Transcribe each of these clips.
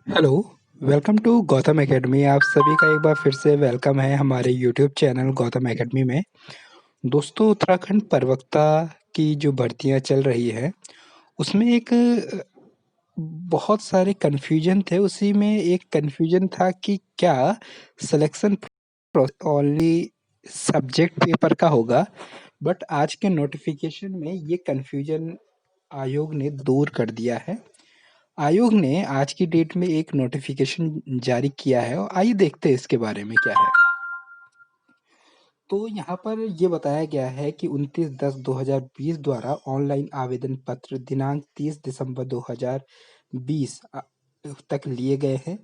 Hello, welcome to Gautam academy. आप सभी का एक बार फिर से वेलकम है हमारे यूट्यूब चैनल गौतम एकेडमी में। दोस्तों, उत्तराखंड प्रवक्ता की जो भर्तियां चल रही है, उसमें एक बहुत सारे कन्फ्यूजन थे। उसी में एक कन्फ्यूजन था कि क्या सिलेक्शन ओनली सब्जेक्ट पेपर का होगा। बट आज के नोटिफिकेशन में ये कन्फ्यूजन आयोग ने दूर कर दिया है। आयोग ने आज की डेट में एक नोटिफिकेशन जारी किया है और आइए देखते हैं इसके बारे में क्या है। तो यहाँ पर ये बताया गया है कि 29/10/2020 द्वारा ऑनलाइन आवेदन पत्र दिनांक 30 दिसंबर 2020 तक लिए गए हैं।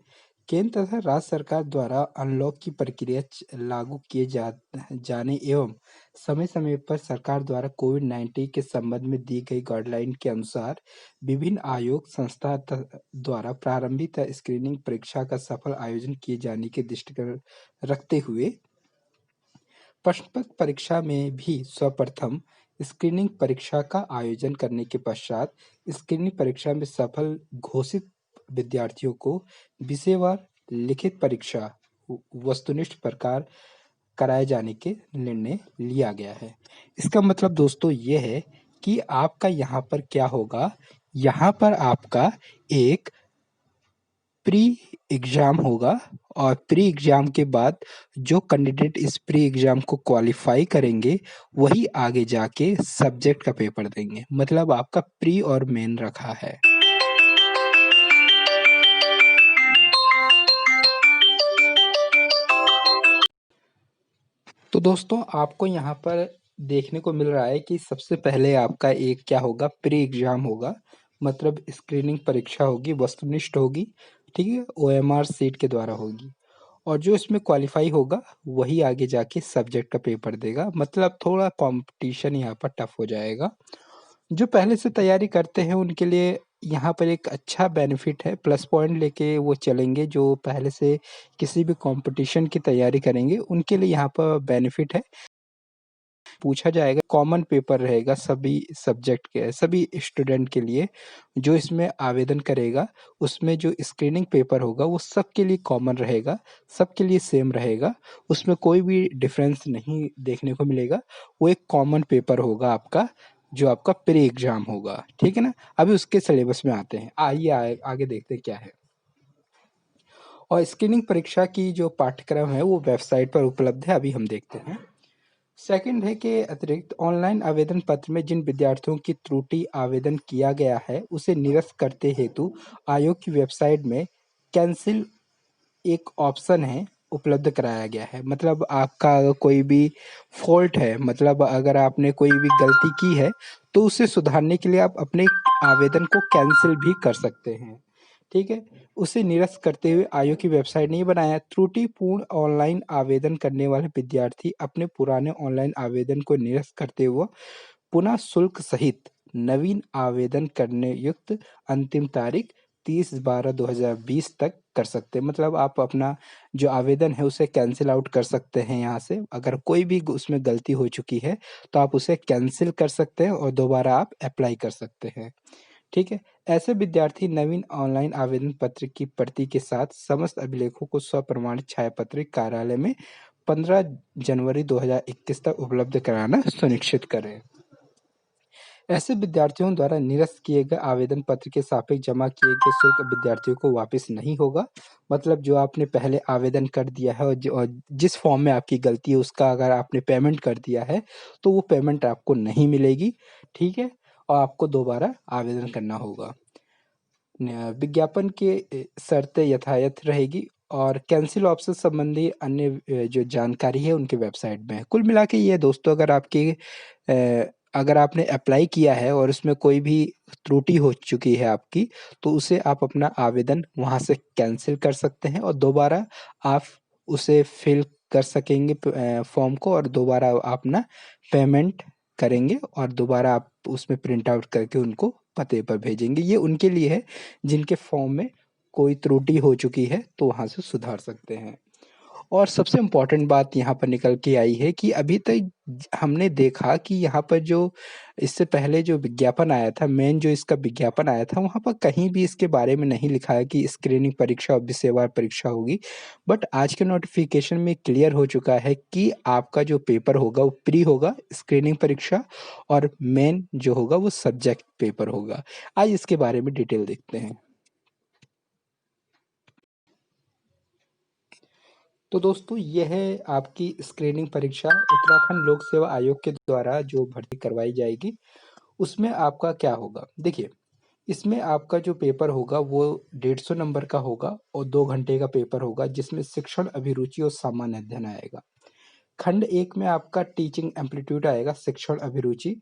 केंद्र तथा राज्य सरकार द्वारा अनलॉक की प्रक्रिया लागू किए जाने एवं समय समय पर सरकार द्वारा कोविड-19 के संबंध में दी गई गाइडलाइन के अनुसार विभिन्न आयोग संस्था द्वारा प्रारंभिक स्क्रीनिंग परीक्षा का सफल आयोजन किए जाने के दृष्टिगत रखते हुए प्रश्न पत्र परीक्षा में भी सर्वप्रथम स्क्रीनिंग परीक्षा का आयोजन करने के पश्चात स्क्रीनिंग परीक्षा में सफल घोषित विद्यार्थियों को विषयवार लिखित परीक्षा वस्तुनिष्ठ प्रकार कराए जाने के निर्णय लिया गया है। इसका मतलब दोस्तों ये है कि आपका यहाँ पर क्या होगा, यहाँ पर आपका एक प्री एग्ज़ाम होगा और प्री एग्ज़ाम के बाद जो कैंडिडेट इस प्री एग्ज़ाम को क्वालीफाई करेंगे, वही आगे जाके सब्जेक्ट का पेपर देंगे। मतलब आपका प्री और मेन रखा है। तो दोस्तों, आपको यहाँ पर देखने को मिल रहा है कि सबसे पहले आपका एक क्या होगा, प्री एग्ज़ाम होगा। मतलब स्क्रीनिंग परीक्षा होगी, वस्तुनिष्ठ होगी, ठीक है? ओएमआर शीट के द्वारा होगी और जो इसमें क्वालीफाई होगा, वही आगे जाके सब्जेक्ट का पेपर देगा। मतलब थोड़ा कॉम्पिटिशन यहाँ पर टफ हो जाएगा। जो पहले से तैयारी करते हैं, उनके लिए यहाँ पर एक अच्छा बेनिफिट है, प्लस पॉइंट लेके वो चलेंगे। जो पहले से किसी भी कॉम्पिटिशन की तैयारी करेंगे, उनके लिए यहाँ पर बेनिफिट है। पूछा जाएगा, कॉमन पेपर रहेगा सभी सब्जेक्ट के, सभी स्टूडेंट के लिए। जो इसमें आवेदन करेगा, उसमें जो स्क्रीनिंग पेपर होगा, वो सबके लिए कॉमन रहेगा, सबके लिए सेम रहेगा। उसमें कोई भी डिफरेंस नहीं देखने को मिलेगा। वो एक कॉमन पेपर होगा आपका, जो आपका प्री एग्ज़ाम होगा, ठीक है ना? अभी उसके सिलेबस में आते हैं। आइए आगे देखते हैं क्या है। और स्क्रीनिंग परीक्षा की जो पाठ्यक्रम है, वो वेबसाइट पर उपलब्ध है। अभी हम देखते हैं। सेकंड है कि अतिरिक्त ऑनलाइन आवेदन पत्र में जिन विद्यार्थियों की त्रुटि आवेदन किया गया है, उसे निरस्त करते हेतु आयोग की वेबसाइट में कैंसिल एक ऑप्शन है, उपलब्ध कराया गया है। मतलब आपका अगर कोई भी फॉल्ट है, मतलब अगर आपने कोई भी गलती की है, तो उसे सुधारने के लिए आप अपने आवेदन को कैंसिल भी कर सकते हैं, ठीक है? उसे निरस्त करते हुए आयोग की वेबसाइट ने ये बनाया, त्रुटिपूर्ण ऑनलाइन आवेदन करने वाले विद्यार्थी अपने पुराने ऑनलाइन आवेदन को निरस्त करते हुए पुनः शुल्क सहित नवीन आवेदन करने युक्त अंतिम तारीख 30/12/2020 तक कर सकते हैं। मतलब आप अपना जो आवेदन है, उसे कैंसल आउट कर सकते हैं यहाँ से। अगर कोई भी उसमें गलती हो चुकी है, तो आप उसे कैंसल कर सकते हैं और दोबारा आप अप्लाई कर सकते हैं, ठीक है? ऐसे विद्यार्थी नवीन ऑनलाइन आवेदन पत्र की प्रति के साथ समस्त अभिलेखों को स्वप्रमाणित छायापत्र कार्यालय में 15 जनवरी 2021 तक उपलब्ध कराना सुनिश्चित करें। ऐसे विद्यार्थियों द्वारा निरस्त किए गए आवेदन पत्र के सापेक्ष जमा किए गए शुल्क विद्यार्थियों को वापस नहीं होगा। मतलब जो आपने पहले आवेदन कर दिया है और जिस फॉर्म में आपकी गलती है, उसका अगर आपने पेमेंट कर दिया है, तो वो पेमेंट आपको नहीं मिलेगी, ठीक है? और आपको दोबारा आवेदन करना होगा। विज्ञापन के शर्तें यथायथ रहेगी और कैंसिल ऑप्शन संबंधी अन्य जो जानकारी है, उनकी वेबसाइट में है। कुल मिला के ये दोस्तों, अगर आपने अप्लाई किया है और उसमें कोई भी त्रुटि हो चुकी है आपकी, तो उसे आप अपना आवेदन वहाँ से कैंसल कर सकते हैं और दोबारा आप उसे फिल कर सकेंगे फॉर्म को, और दोबारा आप अपना पेमेंट करेंगे और दोबारा आप उसमें प्रिंट आउट करके उनको पते पर भेजेंगे। ये उनके लिए है जिनके फॉर्म में कोई त्रुटि हो चुकी है, तो वहाँ से सुधार सकते हैं। और सबसे इम्पोर्टेंट बात यहाँ पर निकल के आई है कि अभी तक हमने देखा कि यहाँ पर जो इससे पहले जो विज्ञापन आया था, मेन जो इसका विज्ञापन आया था, वहाँ पर कहीं भी इसके बारे में नहीं लिखा है कि स्क्रीनिंग परीक्षा और विषयवार परीक्षा होगी। बट आज के नोटिफिकेशन में क्लियर हो चुका है कि आपका जो पेपर होगा वो प्री होगा, स्क्रीनिंग परीक्षा, और मेन जो होगा वो सब्जेक्ट पेपर होगा। आइए इसके बारे में डिटेल देखते हैं। तो दोस्तों ये है आपकी स्क्रीनिंग परीक्षा उत्तराखंड लोक सेवा आयोग के द्वारा जो भर्ती करवाई जाएगी। उसमें आपका क्या होगा, देखिए इसमें आपका जो पेपर होगा वो 150 नंबर का होगा और 2 घंटे का पेपर होगा, जिसमें शिक्षण अभिरुचि और सामान्य अध्ययन आएगा। खंड एक में आपका टीचिंग एप्टीट्यूड आएगा, शिक्षण अभिरुचि,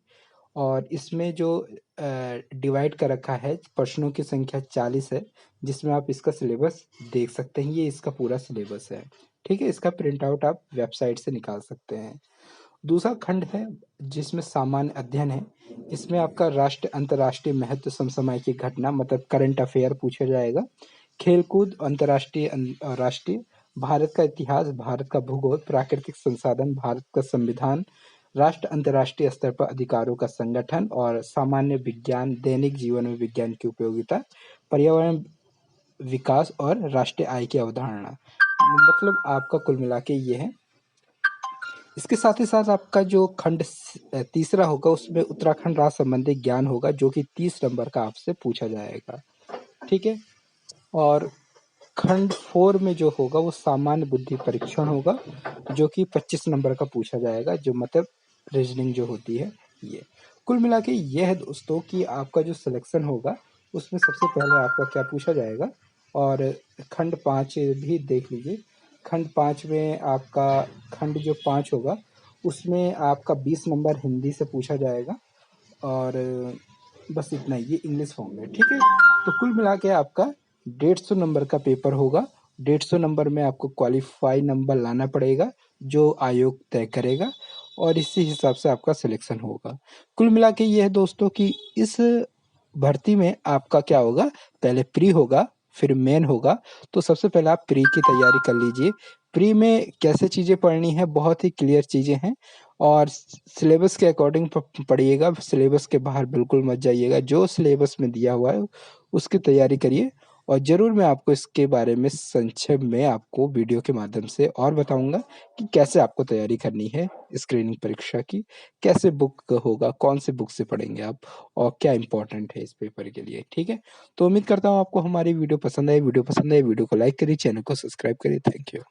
और इसमें जो डिवाइड कर रखा है, प्रश्नों की संख्या 40 है, जिसमें आप इसका सिलेबस देख सकते हैं। ये इसका पूरा सिलेबस है, ठीक है। इसका प्रिंट आउट आप वेबसाइट से निकाल सकते हैं। दूसरा खंड है जिसमें सामान्य अध्ययन है। इसमें आपका राष्ट्रीय अंतर्राष्ट्रीय महत्व समसामयिक घटना मतलब करंट अफेयर पूछा जाएगा। खेलकूद, अंतर्राष्ट्रीय राष्ट्रीय, भारत का इतिहास, भारत का भूगोल, प्राकृतिक संसाधन, भारत का संविधान, राष्ट्र अंतर्राष्ट्रीय स्तर पर अधिकारों का संगठन, और सामान्य विज्ञान, दैनिक जीवन में विज्ञान की उपयोगिता, पर्यावरण विकास और राष्ट्रीय आय की अवधारणा। मतलब आपका कुल मिला के ये है। इसके साथ ही साथ आपका जो खंड तीसरा होगा उसमें उत्तराखंड राज्य संबंधी ज्ञान होगा, जो कि 30 नंबर का आपसे पूछा जाएगा, ठीक है। और खंड 4 में जो होगा वो सामान्य बुद्धि परीक्षण होगा, जो कि 25 नंबर का पूछा जाएगा, जो मतलब रीजनिंग जो होती है ये। कुल मिला के ये है दोस्तों कि आपका जो सिलेक्शन होगा उसमें सबसे पहले आपका क्या पूछा जाएगा। और खंड 5 भी देख लीजिए। खंड 5 में आपका खंड जो 5 होगा उसमें आपका 20 नंबर हिंदी से पूछा जाएगा, और बस इतना ही, ये इंग्लिश फॉर्म में, ठीक है। तो कुल मिला के आपका 150 नंबर का पेपर होगा। 150 नंबर में आपको क्वालिफाई नंबर लाना पड़ेगा, जो आयोग तय करेगा, और इसी हिसाब से आपका सिलेक्शन होगा। कुल मिला के ये है दोस्तों कि इस भर्ती में आपका क्या होगा, पहले प्री होगा, फिर मेन होगा। तो सबसे पहले आप प्री की तैयारी कर लीजिए। प्री में कैसे चीज़ें पढ़नी है, बहुत ही क्लियर चीज़ें हैं, और सिलेबस के अकॉर्डिंग पढ़िएगा, सिलेबस के बाहर बिल्कुल मत जाइएगा। जो सिलेबस में दिया हुआ है उसकी तैयारी करिए, और ज़रूर मैं आपको इसके बारे में संक्षेप में आपको वीडियो के माध्यम से और बताऊंगा कि कैसे आपको तैयारी करनी है स्क्रीनिंग परीक्षा की, कैसे बुक होगा, कौन से बुक से पढ़ेंगे आप, और क्या इंपॉर्टेंट है इस पेपर के लिए, ठीक है। तो उम्मीद करता हूँ आपको हमारी वीडियो पसंद आई। वीडियो को लाइक करिए, चैनल को सब्सक्राइब करिए। Thank you.